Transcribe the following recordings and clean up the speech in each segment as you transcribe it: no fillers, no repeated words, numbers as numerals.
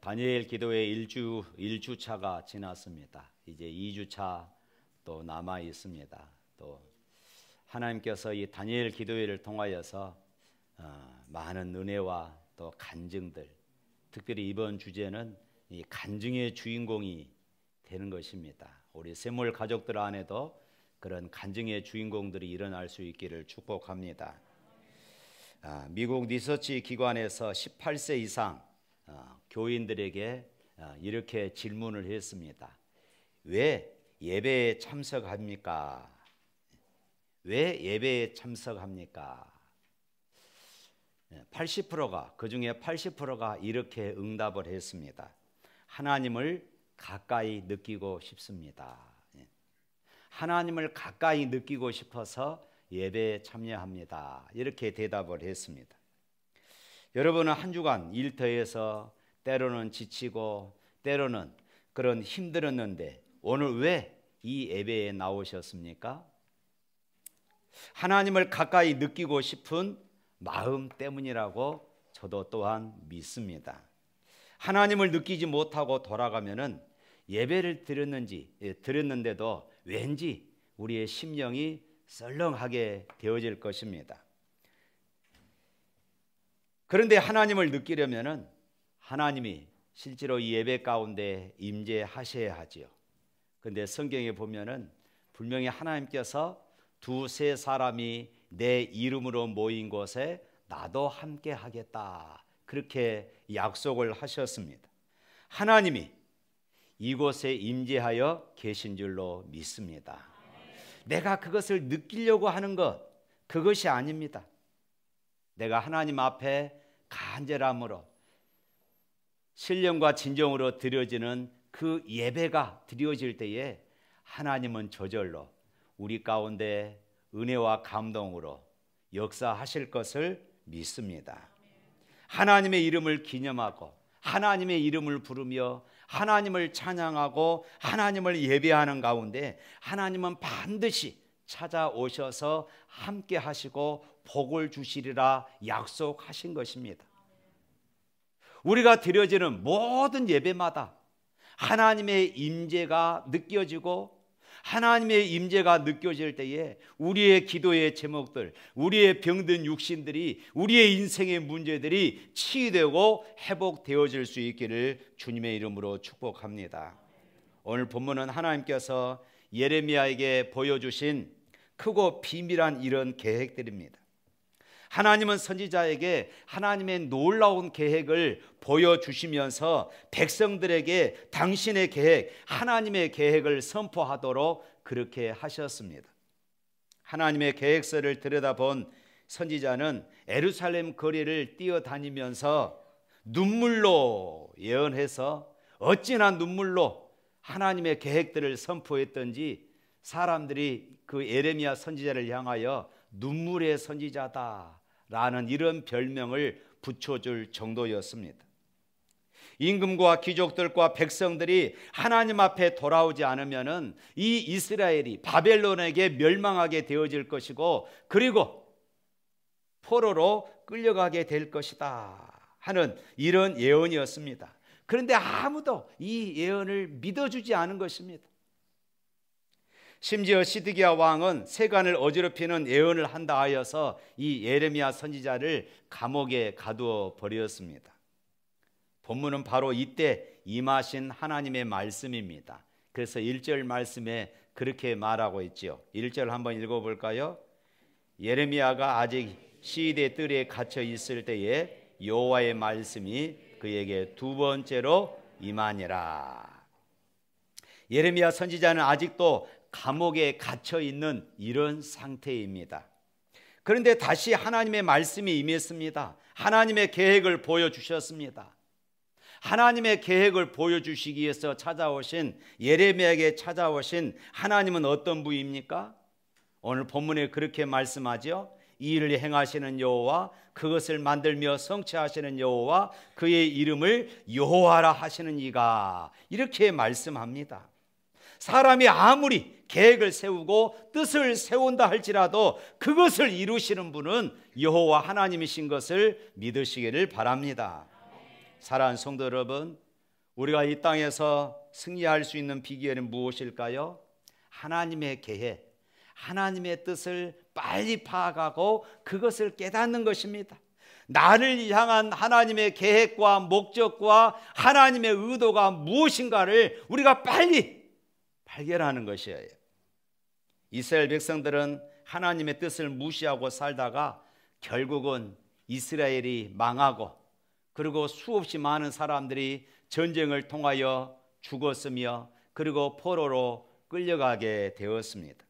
다니엘 기도회 1주차가 지났습니다. 이제 2주차 또 남아 있습니다. 또 하나님께서 이 다니엘 기도회를 통하여서 많은 은혜와 또 간증들, 특별히 이번 주제는 이 간증의 주인공이 되는 것입니다. 우리 세몰 가족들 안에도 그런 간증의 주인공들이 일어날 수 있기를 축복합니다. 미국 리서치 기관에서 18세 이상 교인들에게 이렇게 질문을 했습니다. 왜 예배에 참석합니까? 왜 예배에 참석합니까? 80%가, 그중에 80%가 이렇게 응답을 했습니다. 하나님을 가까이 느끼고 싶습니다. 하나님을 가까이 느끼고 싶어서 예배에 참여합니다. 이렇게 대답을 했습니다. 여러분은 한 주간 일터에서 때로는 지치고 때로는 그런 힘들었는데 오늘 왜 이 예배에 나오셨습니까? 하나님을 가까이 느끼고 싶은 마음 때문이라고 저도 또한 믿습니다. 하나님을 느끼지 못하고 돌아가면은 예배를 드렸는데도 왠지 우리의 심령이 썰렁하게 되어질 것입니다. 그런데 하나님을 느끼려면은 하나님이 실제로 이 예배 가운데 임재하셔야 하지요. 그런데 성경에 보면은 분명히 하나님께서 두세 사람이 내 이름으로 모인 곳에 나도 함께 하겠다, 그렇게 약속을 하셨습니다. 하나님이 이곳에 임재하여 계신 줄로 믿습니다. 내가 그것을 느끼려고 하는 것, 그것이 아닙니다. 내가 하나님 앞에 간절함으로 신령과 진정으로 드려지는 그 예배가 드려질 때에 하나님은 저절로 우리 가운데 은혜와 감동으로 역사하실 것을 믿습니다. 하나님의 이름을 기념하고 하나님의 이름을 부르며 하나님을 찬양하고 하나님을 예배하는 가운데 하나님은 반드시 찾아오셔서 함께 하시고 복을 주시리라 약속하신 것입니다. 우리가 드려지는 모든 예배마다 하나님의 임재가 느껴지고 하나님의 임재가 느껴질 때에 우리의 기도의 제목들, 우리의 병든 육신들이, 우리의 인생의 문제들이 치유되고 회복되어질 수 있기를 주님의 이름으로 축복합니다. 오늘 본문은 하나님께서 예레미야에게 보여주신 크고 비밀한 이런 계획들입니다. 하나님은 선지자에게 하나님의 놀라운 계획을 보여주시면서 백성들에게 당신의 계획, 하나님의 계획을 선포하도록 그렇게 하셨습니다. 하나님의 계획서를 들여다본 선지자는 예루살렘 거리를 뛰어다니면서 눈물로 예언해서 어찌나 눈물로 하나님의 계획들을 선포했던지 사람들이 그 예레미야 선지자를 향하여 눈물의 선지자다라는 이런 별명을 붙여줄 정도였습니다. 임금과 귀족들과 백성들이 하나님 앞에 돌아오지 않으면은 이 이스라엘이 바벨론에게 멸망하게 되어질 것이고 그리고 포로로 끌려가게 될 것이다 하는 이런 예언이었습니다. 그런데 아무도 이 예언을 믿어주지 않은 것입니다. 심지어 시드기야 왕은 세간을 어지럽히는 예언을 한다 하여서 이 예레미야 선지자를 감옥에 가두어 버렸습니다. 본문은 바로 이때 임하신 하나님의 말씀입니다. 그래서 1절 말씀에 그렇게 말하고 있죠. 1절 한번 읽어볼까요? 예레미야가 아직 시대 뜰에 갇혀 있을 때에 여호와의 말씀이 그에게 두 번째로 임하니라. 예레미야 선지자는 아직도 감옥에 갇혀 있는 이런 상태입니다. 그런데 다시 하나님의 말씀이 임했습니다. 하나님의 계획을 보여주셨습니다. 하나님의 계획을 보여주시기 위해서 찾아오신 예레미야에게 찾아오신 하나님은 어떤 분입니까? 오늘 본문에 그렇게 말씀하죠. 이 일을 행하시는 여호와, 그것을 만들며 성취하시는 여호와, 그의 이름을 여호와라 하시는 이가, 이렇게 말씀합니다. 사람이 아무리 계획을 세우고 뜻을 세운다 할지라도 그것을 이루시는 분은 여호와 하나님이신 것을 믿으시기를 바랍니다. 사랑하는 성도 여러분, 우리가 이 땅에서 승리할 수 있는 비결은 무엇일까요? 하나님의 계획, 하나님의 뜻을 빨리 파악하고 그것을 깨닫는 것입니다. 나를 향한 하나님의 계획과 목적과 하나님의 의도가 무엇인가를 우리가 빨리 발견하는 것이에요. 이스라엘 백성들은 하나님의 뜻을 무시하고 살다가 결국은 이스라엘이 망하고, 그리고 수없이 많은 사람들이 전쟁을 통하여 죽었으며, 그리고 포로로 끌려가게 되었습니다.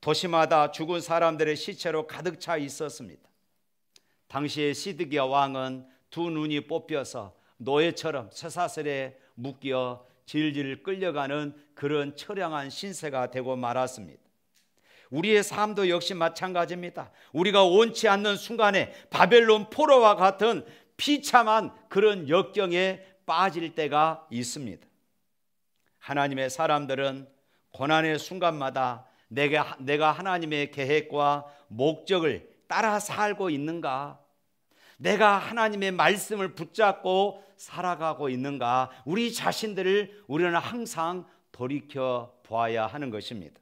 도시마다 죽은 사람들의 시체로 가득 차 있었습니다. 당시에 시드기야 왕은 두 눈이 뽑혀서 노예처럼 쇠사슬에 묶여 질질 끌려가는 그런 처량한 신세가 되고 말았습니다. 우리의 삶도 역시 마찬가지입니다. 우리가 원치 않는 순간에 바벨론 포로와 같은 비참한 그런 역경에 빠질 때가 있습니다. 하나님의 사람들은 고난의 순간마다 내가 하나님의 계획과 목적을 따라 살고 있는가? 내가 하나님의 말씀을 붙잡고 살아가고 있는가? 우리 자신들을 우리는 항상 돌이켜 보아야 하는 것입니다.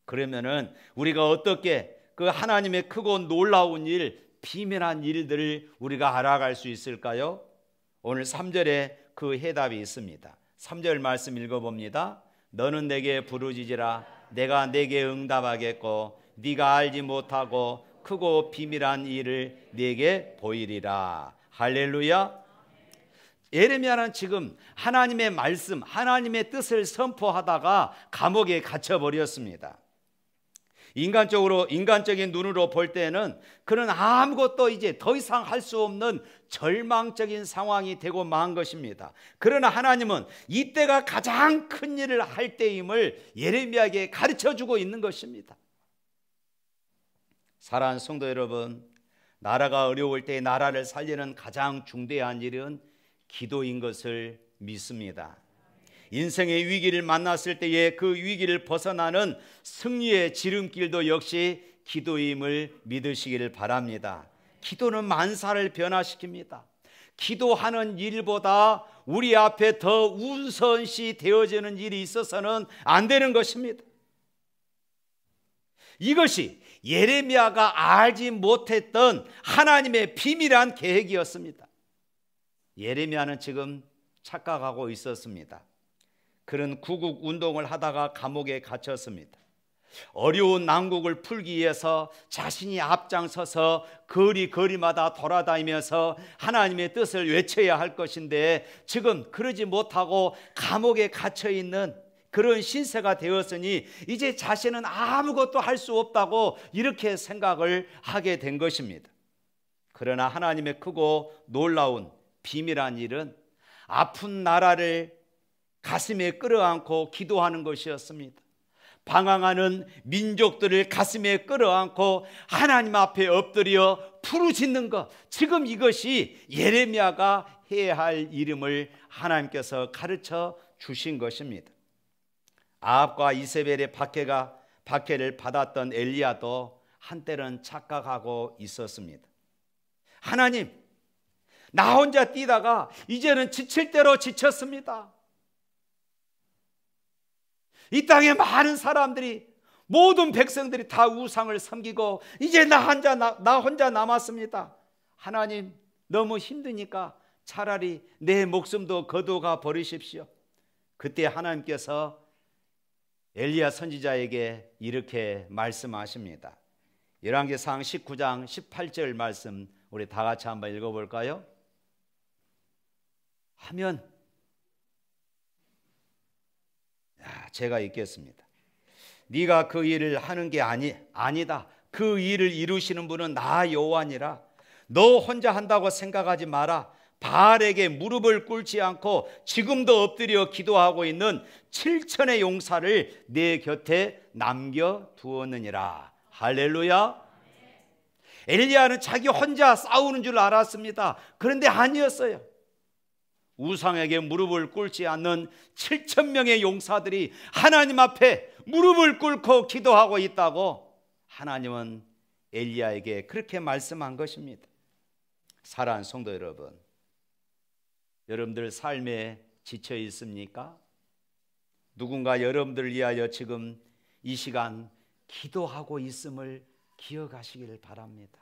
그러면은 우리가 어떻게 그 하나님의 크고 놀라운 일, 비밀한 일들을 우리가 알아갈 수 있을까요? 오늘 3절에 그 해답이 있습니다. 3절 말씀 읽어봅니다. 너는 내게 부르짖으라. 내가 내게 응답하겠고 네가 알지 못하고 크고 비밀한 일을 네게 보이리라. 할렐루야. 예레미야는 지금 하나님의 말씀, 하나님의 뜻을 선포하다가 감옥에 갇혀버렸습니다. 인간적인 눈으로 볼 때는 그는 아무것도 이제 더 이상 할 수 없는 절망적인 상황이 되고 만 것입니다. 그러나 하나님은 이때가 가장 큰 일을 할 때임을 예레미야에게 가르쳐주고 있는 것입니다. 사랑하는 성도 여러분, 나라가 어려울 때 나라를 살리는 가장 중대한 일은 기도인 것을 믿습니다. 인생의 위기를 만났을 때에 그 위기를 벗어나는 승리의 지름길도 역시 기도임을 믿으시기를 바랍니다. 기도는 만사를 변화시킵니다. 기도하는 일보다 우리 앞에 더 우선시 되어지는 일이 있어서는 안 되는 것입니다. 이것이 예레미야가 알지 못했던 하나님의 비밀한 계획이었습니다. 예레미야는 지금 착각하고 있었습니다. 그는 구국 운동을 하다가 감옥에 갇혔습니다. 어려운 난국을 풀기 위해서 자신이 앞장서서 거리마다 돌아다니면서 하나님의 뜻을 외쳐야 할 것인데 지금 그러지 못하고 감옥에 갇혀있는 그런 신세가 되었으니 이제 자신은 아무것도 할 수 없다고 이렇게 생각을 하게 된 것입니다. 그러나 하나님의 크고 놀라운 비밀한 일은 아픈 나라를 가슴에 끌어안고 기도하는 것이었습니다. 방황하는 민족들을 가슴에 끌어안고 하나님 앞에 엎드려 부르짖는 것, 지금 이것이 예레미야가 해야 할 일임을 하나님께서 가르쳐 주신 것입니다. 아합과 이세벨의 박해를 받았던 엘리야도 한때는 착각하고 있었습니다. 하나님, 나 혼자 뛰다가 이제는 지칠 대로 지쳤습니다. 이 땅에 많은 사람들이, 모든 백성들이 다 우상을 섬기고 이제 나 혼자 남았습니다. 하나님, 너무 힘드니까 차라리 내 목숨도 거두어가 버리십시오. 그때 하나님께서 엘리야 선지자에게 이렇게 말씀하십니다. 열왕기상 19장 18절 말씀 우리 다 같이 한번 읽어볼까요? 하면 제가 읽겠습니다. 네가 그 일을 하는 게 아니다. 그 일을 이루시는 분은 나 여호와니라. 너 혼자 한다고 생각하지 마라. 바알에게 무릎을 꿇지 않고 지금도 엎드려 기도하고 있는 7천의 용사를 내 곁에 남겨두었느니라. 할렐루야. 엘리야는 자기 혼자 싸우는 줄 알았습니다. 그런데 아니었어요. 우상에게 무릎을 꿇지 않는 7천 명의 용사들이 하나님 앞에 무릎을 꿇고 기도하고 있다고 하나님은 엘리야에게 그렇게 말씀한 것입니다. 사랑하는 성도 여러분, 여러분들 삶에 지쳐 있습니까? 누군가 여러분들을 위하여 지금 이 시간 기도하고 있음을 기억하시길 바랍니다.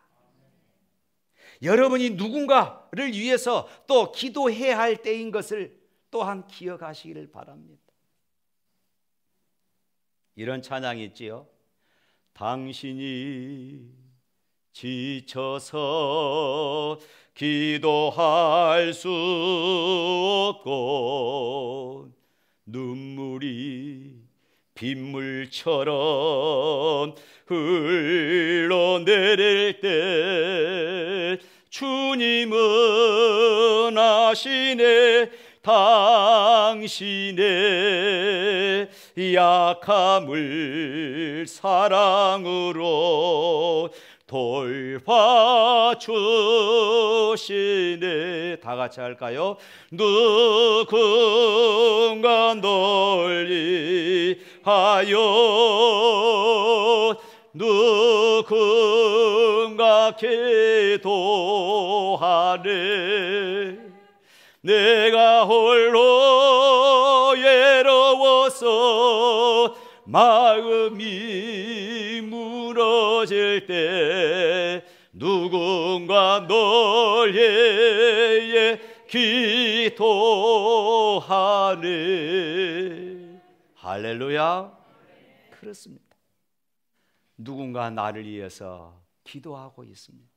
여러분이 누군가를 위해서 또 기도해야 할 때인 것을 또한 기억하시기를 바랍니다. 이런 찬양이 있지요. 당신이 지쳐서 기도할 수 없고 눈물이 빗물처럼 흘러내릴 때 주님은 아시네 당신의 약함을 사랑으로 돌봐주시네. 다 같이 할까요? 누군가 널 위하여 누군가 기도하네. 내가 홀로 외로워서 마음이 무너질 때 누군가 널 위해 기도하네. 할렐루야. 그렇습니다. 누군가 나를 위해서 기도하고 있습니다.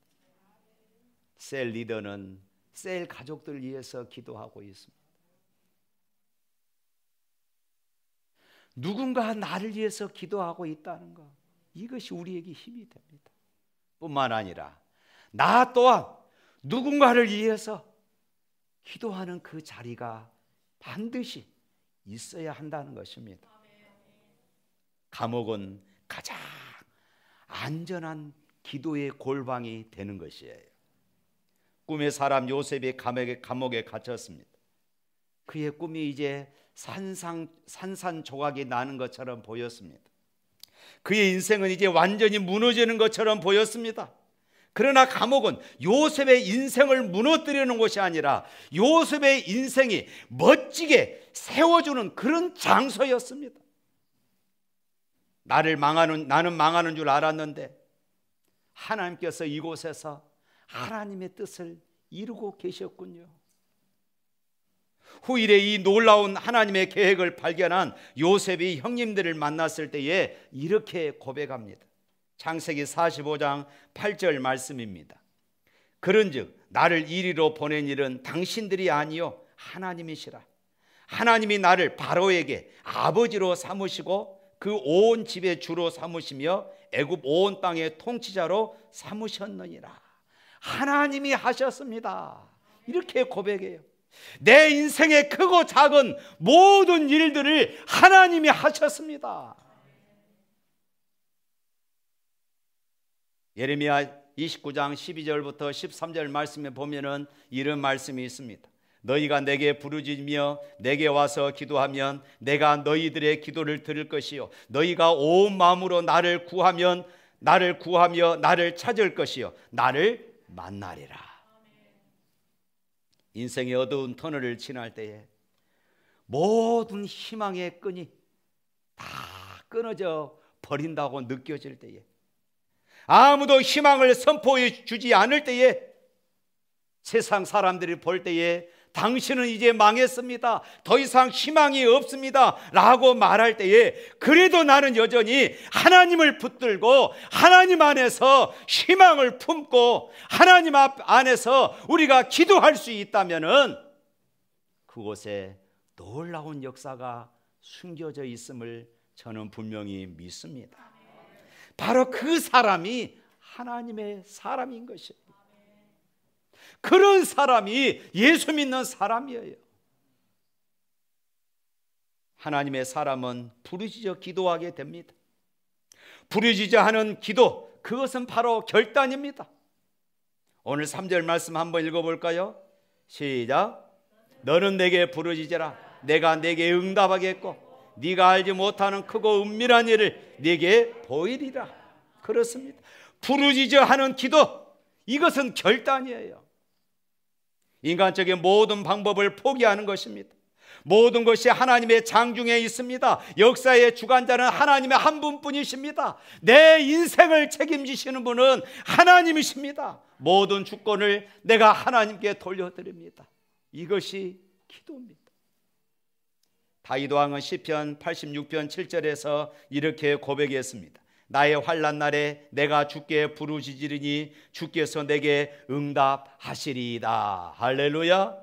셀 리더는 셀 가족들을 위해서 기도하고 있습니다. 누군가 나를 위해서 기도하고 있다는 것, 이것이 우리에게 힘이 됩니다. 뿐만 아니라 나 또한 누군가를 위해서 기도하는 그 자리가 반드시 있어야 한다는 것입니다. 감옥은 가장 안전한 기도의 골방이 되는 것이에요. 꿈의 사람 요셉이 감옥에 갇혔습니다. 그의 꿈이 이제 산산조각이 나는 것처럼 보였습니다. 그의 인생은 이제 완전히 무너지는 것처럼 보였습니다. 그러나 감옥은 요셉의 인생을 무너뜨리는 곳이 아니라 요셉의 인생이 멋지게 세워주는 그런 장소였습니다. 나는 망하는 줄 알았는데 하나님께서 이곳에서 하나님의 뜻을 이루고 계셨군요. 후일에 이 놀라운 하나님의 계획을 발견한 요셉이 형님들을 만났을 때에 이렇게 고백합니다. 창세기 45장 8절 말씀입니다. 그런즉 나를 이리로 보낸 일은 당신들이 아니요 하나님이시라. 하나님이 나를 바로에게 아버지로 삼으시고 그 온 집의 주로 삼으시며 애굽 온 땅의 통치자로 삼으셨느니라. 하나님이 하셨습니다. 이렇게 고백해요. 내 인생의 크고 작은 모든 일들을 하나님이 하셨습니다. 예레미야 29장 12절부터 13절 말씀에 보면은 이런 말씀이 있습니다. 너희가 내게 부르짖으며 내게 와서 기도하면 내가 너희들의 기도를 들을 것이요 너희가 온 마음으로 나를 구하며 나를 찾을 것이요 나를 만나리라. 인생의 어두운 터널을 지날 때에 모든 희망의 끈이 다 끊어져 버린다고 느껴질 때에 아무도 희망을 선포해 주지 않을 때에 세상 사람들이 볼 때에 당신은 이제 망했습니다. 더 이상 희망이 없습니다. 라고 말할 때에 그래도 나는 여전히 하나님을 붙들고 하나님 안에서 희망을 품고 하나님 안에서 우리가 기도할 수 있다면은 그곳에 놀라운 역사가 숨겨져 있음을 저는 분명히 믿습니다. 바로 그 사람이 하나님의 사람인 것입니다. 그런 사람이 예수 믿는 사람이에요. 하나님의 사람은 부르짖어 기도하게 됩니다. 부르짖어 하는 기도, 그것은 바로 결단입니다. 오늘 3절 말씀 한번 읽어볼까요? 시작. 너는 내게 부르짖으라. 내가 내게 응답하겠고 네가 알지 못하는 크고 은밀한 일을 네게 보이리라. 그렇습니다. 부르짖어 하는 기도, 이것은 결단이에요. 인간적인 모든 방법을 포기하는 것입니다. 모든 것이 하나님의 장중에 있습니다. 역사의 주관자는 하나님의 한 분뿐이십니다. 내 인생을 책임지시는 분은 하나님이십니다. 모든 주권을 내가 하나님께 돌려드립니다. 이것이 기도입니다. 다윗 왕은 시편 86편 7절에서 이렇게 고백했습니다. 나의 환난 날에 내가 주께 부르짖으리니 주께서 내게 응답하시리이다. 할렐루야.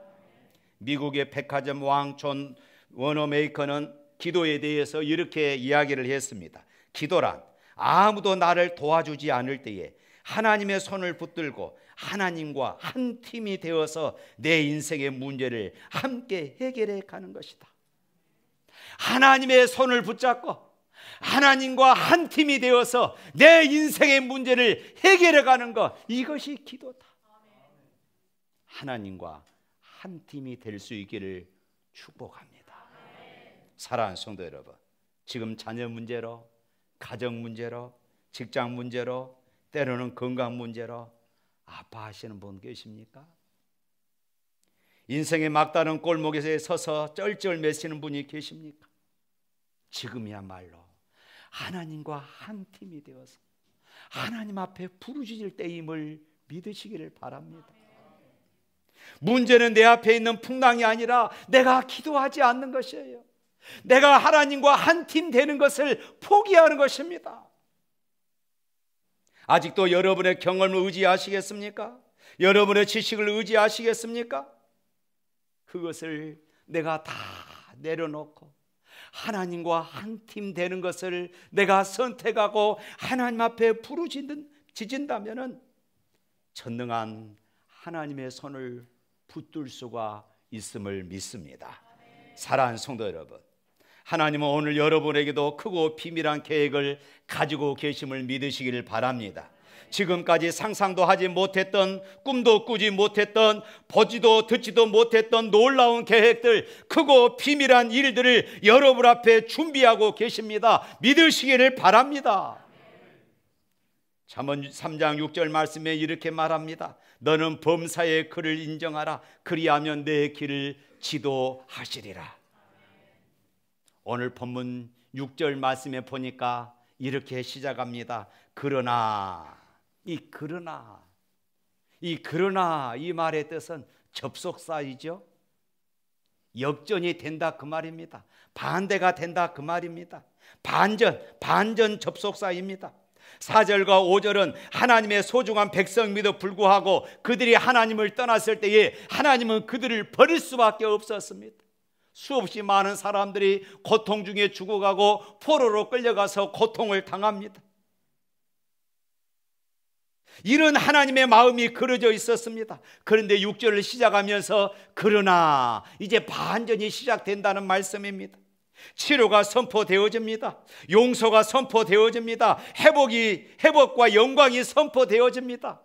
미국의 백화점 왕 존 워너메이커는 기도에 대해서 이렇게 이야기를 했습니다. 기도란 아무도 나를 도와주지 않을 때에 하나님의 손을 붙들고 하나님과 한 팀이 되어서 내 인생의 문제를 함께 해결해 가는 것이다. 하나님의 손을 붙잡고 하나님과 한 팀이 되어서 내 인생의 문제를 해결해 가는 것, 이것이 기도다. 하나님과 한 팀이 될 수 있기를 축복합니다. 사랑하는 성도 여러분, 지금 자녀 문제로, 가정 문제로, 직장 문제로, 때로는 건강 문제로 아파하시는 분 계십니까? 인생의 막다른 골목에 서서 쩔쩔매시는 분이 계십니까? 지금이야말로 하나님과 한 팀이 되어서 하나님 앞에 부르짖을 때임을 믿으시기를 바랍니다. 문제는 내 앞에 있는 풍랑이 아니라 내가 기도하지 않는 것이에요. 내가 하나님과 한 팀 되는 것을 포기하는 것입니다. 아직도 여러분의 경험을 의지하시겠습니까? 여러분의 지식을 의지하시겠습니까? 그것을 내가 다 내려놓고 하나님과 한 팀 되는 것을 내가 선택하고 하나님 앞에 부르짖는다면 전능한 하나님의 손을 붙들 수가 있음을 믿습니다. 사랑하는 성도 여러분, 하나님은 오늘 여러분에게도 크고 비밀한 계획을 가지고 계심을 믿으시기를 바랍니다. 지금까지 상상도 하지 못했던, 꿈도 꾸지 못했던, 보지도 듣지도 못했던 놀라운 계획들, 크고 비밀한 일들을 여러분 앞에 준비하고 계십니다. 믿으시기를 바랍니다. 잠언 3장 6절 말씀에 이렇게 말합니다. 너는 범사의 그를 인정하라. 그리하면 내 길을 지도하시리라. 오늘 본문 6절 말씀에 보니까 이렇게 시작합니다. 그러나 이 말의 뜻은 접속사이죠. 역전이 된다 그 말입니다. 반대가 된다 그 말입니다. 반전 접속사입니다. 4절과 5절은 하나님의 소중한 백성임에도 불구하고 그들이 하나님을 떠났을 때에 하나님은 그들을 버릴 수밖에 없었습니다. 수없이 많은 사람들이 고통 중에 죽어가고 포로로 끌려가서 고통을 당합니다. 이런 하나님의 마음이 그려져 있었습니다. 그런데 6절을 시작하면서 그러나 이제 반전이 시작된다는 말씀입니다. 치료가 선포되어집니다. 용서가 선포되어집니다. 회복과 영광이 선포되어집니다.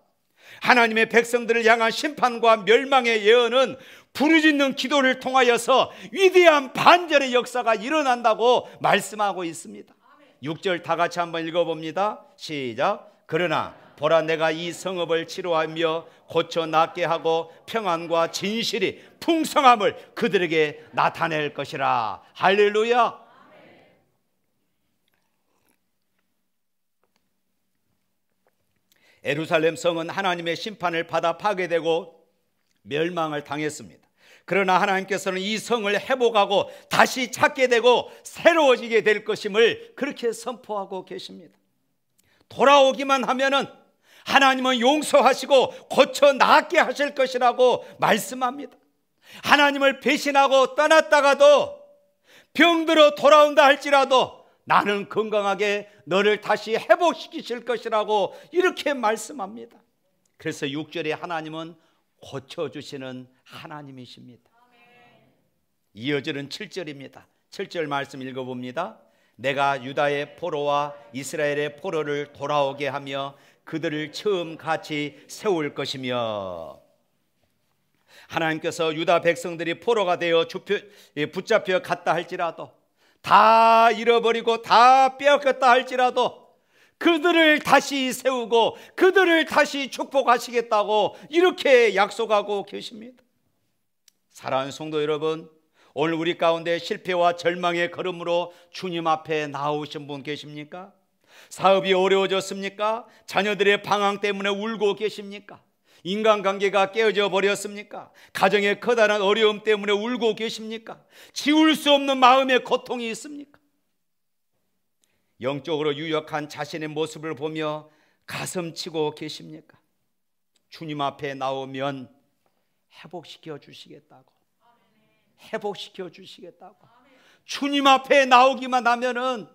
하나님의 백성들을 향한 심판과 멸망의 예언은 부르짖는 기도를 통하여서 위대한 반전의 역사가 일어난다고 말씀하고 있습니다. 6절 다 같이 한번 읽어봅니다. 시작. 그러나 보라, 내가 이 성읍을 치료하며 고쳐 낫게 하고 평안과 진실이 풍성함을 그들에게 나타낼 것이라. 할렐루야. 예루살렘 성은 하나님의 심판을 받아 파괴되고 멸망을 당했습니다. 그러나 하나님께서는 이 성을 회복하고 다시 찾게 되고 새로워지게 될 것임을 그렇게 선포하고 계십니다. 돌아오기만 하면은 하나님은 용서하시고 고쳐 낫게 하실 것이라고 말씀합니다. 하나님을 배신하고 떠났다가도 병들어 돌아온다 할지라도 나는 건강하게 너를 다시 회복시키실 것이라고 이렇게 말씀합니다. 그래서 6절에 하나님은 고쳐주시는 하나님이십니다. 이어지는 7절입니다. 7절 말씀 읽어봅니다. 내가 유다의 포로와 이스라엘의 포로를 돌아오게 하며 그들을 처음 같이 세울 것이며, 하나님께서 유다 백성들이 포로가 되어 붙잡혀 갔다 할지라도, 다 잃어버리고 다 빼앗겼다 할지라도 그들을 다시 세우고 그들을 다시 축복하시겠다고 이렇게 약속하고 계십니다. 사랑하는 성도 여러분, 오늘 우리 가운데 실패와 절망의 걸음으로 주님 앞에 나오신 분 계십니까? 사업이 어려워졌습니까? 자녀들의 방황 때문에 울고 계십니까? 인간관계가 깨어져 버렸습니까? 가정의 커다란 어려움 때문에 울고 계십니까? 지울 수 없는 마음의 고통이 있습니까? 영적으로 유력한 자신의 모습을 보며 가슴치고 계십니까? 주님 앞에 나오면 회복시켜 주시겠다고, 회복시켜 주시겠다고, 주님 앞에 나오기만 하면은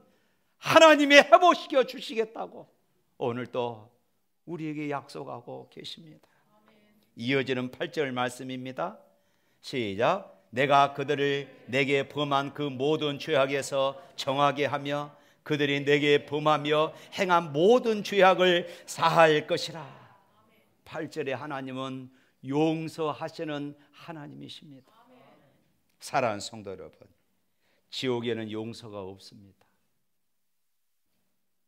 하나님이 회복시켜 주시겠다고 오늘 또 우리에게 약속하고 계십니다. 이어지는 8절 말씀입니다. 시작. 내가 그들을 내게 범한 그 모든 죄악에서 정하게 하며 그들이 내게 범하며 행한 모든 죄악을 사할 것이라. 8절에 하나님은 용서하시는 하나님이십니다. 사랑하는 성도 여러분, 지옥에는 용서가 없습니다.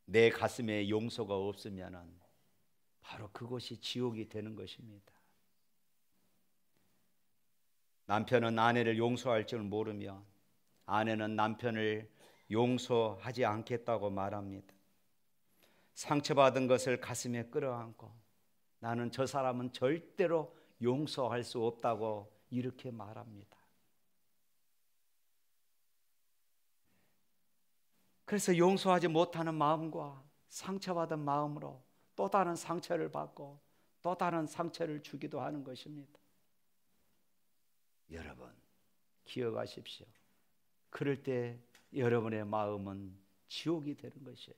내 가슴에 용서가 없으면 바로 그것이 지옥이 되는 것입니다. 남편은 아내를 용서할 줄 모르며 아내는 남편을 용서하지 않겠다고 말합니다. 상처받은 것을 가슴에 끌어안고 나는 저 사람은 절대로 용서할 수 없다고 이렇게 말합니다. 그래서 용서하지 못하는 마음과 상처받은 마음으로 또 다른 상처를 받고 또 다른 상처를 주기도 하는 것입니다. 여러분 기억하십시오. 그럴 때 여러분의 마음은 지옥이 되는 것이에요.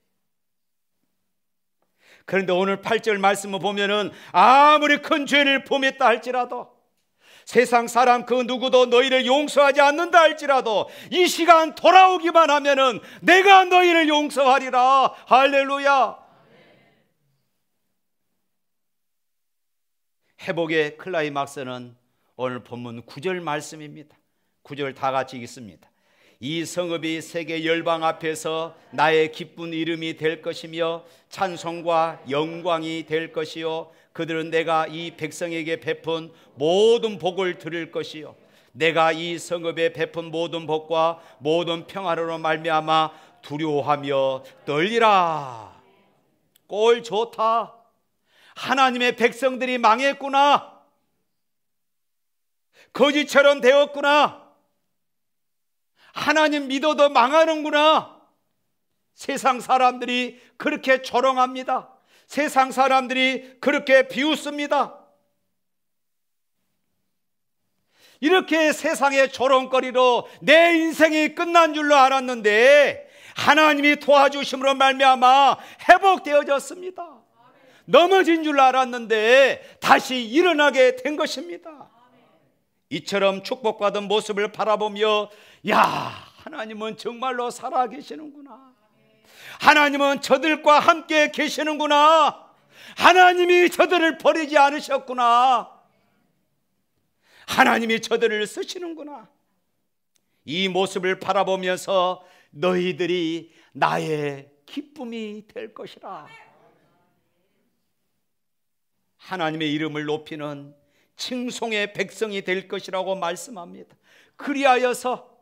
그런데 오늘 8절 말씀을 보면은 아무리 큰 죄를 범했다 할지라도 세상 사람 그 누구도 너희를 용서하지 않는다 할지라도 이 시간 돌아오기만 하면은 내가 너희를 용서하리라. 할렐루야. 회복의 클라이막스는 오늘 본문 9절 말씀입니다. 9절 다 같이 읽습니다. 이 성읍이 세계 열방 앞에서 나의 기쁜 이름이 될 것이며 찬송과 영광이 될 것이요 그들은 내가 이 백성에게 베푼 모든 복을 들을 것이요 내가 이 성읍에 베푼 모든 복과 모든 평화로 말미암아 두려워하며 떨리라. 꼴 좋다. 하나님의 백성들이 망했구나. 거지처럼 되었구나. 하나님 믿어도 망하는구나. 세상 사람들이 그렇게 조롱합니다. 세상 사람들이 그렇게 비웃습니다. 이렇게 세상의 조롱거리로 내 인생이 끝난 줄로 알았는데 하나님이 도와주심으로 말미암아 회복되어졌습니다. 넘어진 줄 알았는데 다시 일어나게 된 것입니다. 이처럼 축복받은 모습을 바라보며 야, 하나님은 정말로 살아계시는구나. 하나님은 저들과 함께 계시는구나. 하나님이 저들을 버리지 않으셨구나. 하나님이 저들을 쓰시는구나. 이 모습을 바라보면서 너희들이 나의 기쁨이 될 것이라. 하나님의 이름을 높이는 칭송의 백성이 될 것이라고 말씀합니다. 그리하여서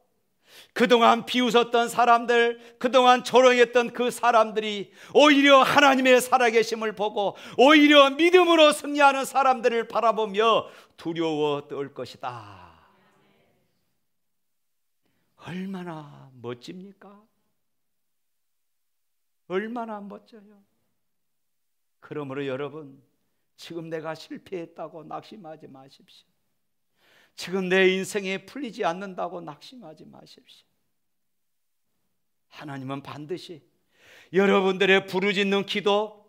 그동안 비웃었던 사람들, 그동안 조롱했던 그 사람들이 오히려 하나님의 살아계심을 보고 오히려 믿음으로 승리하는 사람들을 바라보며 두려워 떨 것이다. 얼마나 멋집니까? 얼마나 멋져요. 그러므로 여러분, 지금 내가 실패했다고 낙심하지 마십시오. 지금 내 인생에 풀리지 않는다고 낙심하지 마십시오. 하나님은 반드시 여러분들의 부르짖는 기도,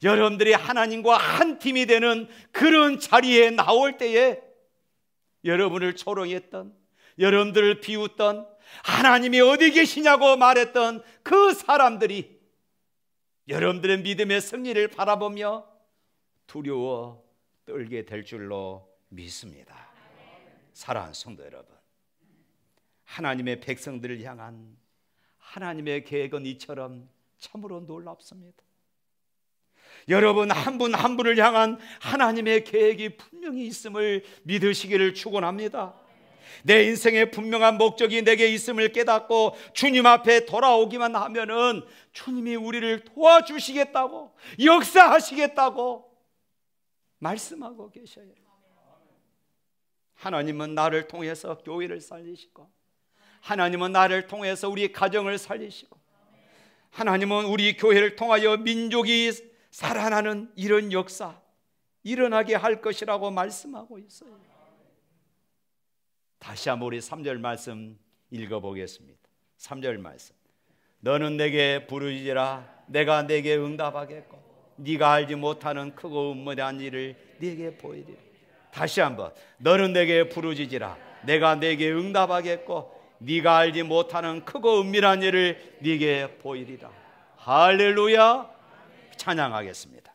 여러분들이 하나님과 한 팀이 되는 그런 자리에 나올 때에 여러분을 조롱했던, 여러분들을 비웃던, 하나님이 어디 계시냐고 말했던 그 사람들이 여러분들의 믿음의 승리를 바라보며 두려워 떨게 될 줄로 믿습니다. 사랑하는 성도 여러분, 하나님의 백성들을 향한 하나님의 계획은 이처럼 참으로 놀랍습니다. 여러분 한 분 한 분을 향한 하나님의 계획이 분명히 있음을 믿으시기를 축원합니다. 내 인생의 분명한 목적이 내게 있음을 깨닫고 주님 앞에 돌아오기만 하면은 주님이 우리를 도와주시겠다고, 역사하시겠다고 말씀하고 계셔요. 하나님은 나를 통해서 교회를 살리시고, 하나님은 나를 통해서 우리 가정을 살리시고, 하나님은 우리 교회를 통하여 민족이 살아나는 이런 역사 일어나게 할 것이라고 말씀하고 있어요. 다시 한번 우리 3절 말씀 읽어보겠습니다. 3절 말씀. 너는 내게 부르짖으라 내가 내게 응답하겠고 네가 알지 못하는 크고 은밀한 일을 네게 보이리라. 다시 한번. 너는 내게 부르짖으라 내가 내게 응답하겠고 네가 알지 못하는 크고 은밀한 일을 네게 보이리라. 할렐루야. 찬양하겠습니다.